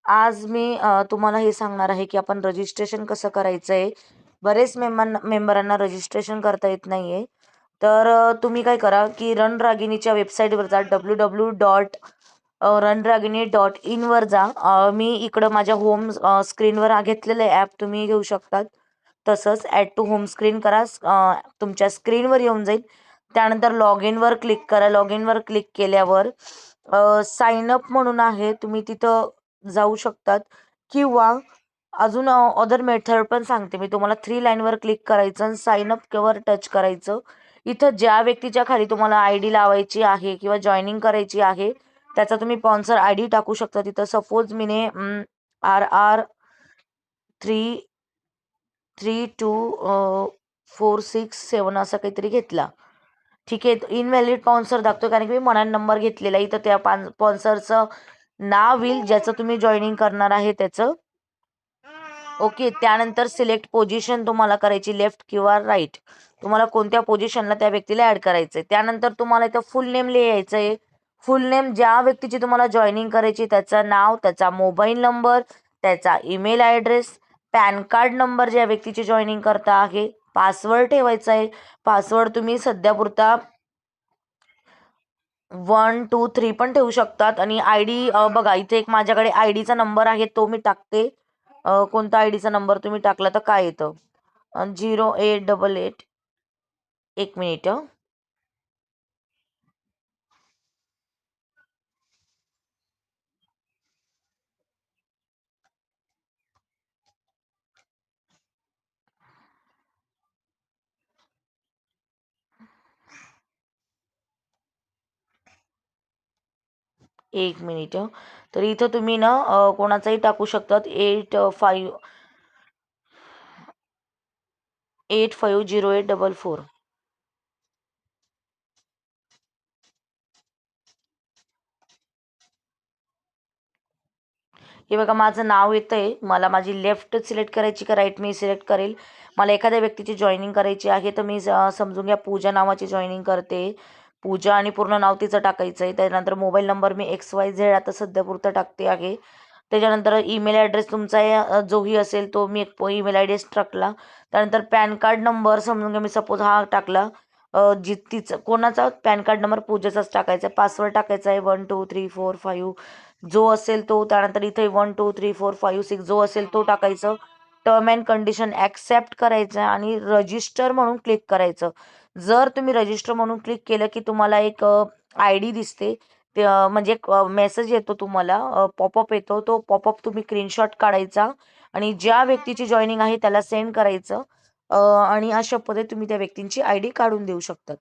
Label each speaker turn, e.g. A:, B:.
A: आज मी तुम्हाला हे सांगणार आहे की आपण रजिस्ट्रेशन कसं करायचं आहे. बरेच मेंबरांना रजिस्ट्रेशन करता येत नाही आहे. तर तुम्ही काय करा की रणरागिणीच्या वेबसाईटवर जा, www.ranragini.in वर जा. मी इकडं माझ्या होम स्क्रीनवर घेतलेलं आहे ॲप, तुम्ही घेऊ शकतात. तसंच ॲड टू होम स्क्रीन करा, तुमच्या स्क्रीनवर येऊन जाईल. त्यानंतर लॉग इनवर क्लिक करा. लॉग इनवर क्लिक केल्यावर साइन अप म्हणून आहे, तुम्ही तिथं जाऊ शकतात. किंवा अजून अदर मेथड पण सांगते मी तुम्हाला. 3 लाईनवर क्लिक करायचं आणि साइन अप वर टच करायचं. इथं ज्या व्यक्तीच्या खाली तुम्हाला आय डी लावायची आहे किंवा जॉईनिंग करायची आहे त्याचा तुम्ही स्पॉन्सर आय डी टाकू शकता. तिथं सपोज मीने RR33246 असा काहीतरी घेतला. ठीक आहे, इनव्हॅलिड स्पॉन्सर दाखतो कारण की मी मनाने नंबर घेतलेला. इथं त्या स्पॉन्सरचं नाव येईल ज्याचं तुम्ही जॉईनिंग करणार आहे त्याचं. ओके, त्यानंतर सिलेक्ट पोझिशन तुम्हाला करायची, लेफ्ट किंवा राईट. तुम्हाला कोणत्या पोझिशनला त्या व्यक्तीला ऍड करायचंय. त्यानंतर तुम्हाला इथं फुल नेम लिहायचं आहे. फुल नेम ज्या व्यक्तीची तुम्हाला जॉईनिंग करायची त्याचं नाव, त्याचा मोबाईल नंबर, त्याचा email address, pan card number ज्या व्यक्तीची जॉईनिंग करता आहे. पासवर्ड ठेवायचा आहे. पासवर्ड तुम्ही सध्यापुरता 1 2 3 पण ठेवू शकतात. आणि आय डी बघा, इथे एक माझ्याकडे आय डीचा नंबर आहे तो मी टाकते. कोणता आय डीचा नंबर तुम्ही टाकला तर काय येतं, 0888. एक मिनिट. 1 मिनिट. तर इथं तुम्ही ना कोणाचाही टाकू शकतात. 85085084. हे बघा, माझं नाव येतंय. मला माझी लेफ्ट सिलेक्ट करायची का राईट मी सिलेक्ट करेल. मला एखाद्या व्यक्तीची जॉईनिंग करायची आहे तर मी समजून घ्या पूजा नावाची जॉईनिंग करते. पूजा आणि पूर्ण नाव तिचं टाकायचं आहे. त्यानंतर मोबाईल नंबर मी XYZ आता सध्यापुरतं टाकते आहे. त्याच्यानंतर ईमेल ॲड्रेस तुमचा जोही असेल तो मी एक ईमेल ॲड्रेस टाकला. त्यानंतर पॅन कार्ड नंबर समजून घ्या मी सपोज हा टाकला. तिचं कोणाचा पॅन कार्ड नंबर पूजेचाच टाकायचा. पासवर्ड टाकायचा आहे 1 2 3 4 5 जो असेल तो. त्यानंतर इथे 1 2 3 4 5 6 जो असेल तो टाकायचं. टर्म अँड कंडिशन ॲक्सेप्ट करायचं आणि रजिस्टर म्हणून क्लिक करायचं. जर तुम्ही रजिस्टर म्हणून क्लिक केलं की तुम्हाला एक आय डी दिसते. ते म्हणजे एक मेसेज येतो तुम्हाला, पॉपअप येतो. तो पॉपअप तुम्ही स्क्रीनशॉट काढायचा आणि ज्या व्यक्तीची जॉईनिंग आहे त्याला सेंड करायचं. आणि अशा पद्धतीने तुम्ही त्या व्यक्तींची आय डी काढून देऊ शकतात.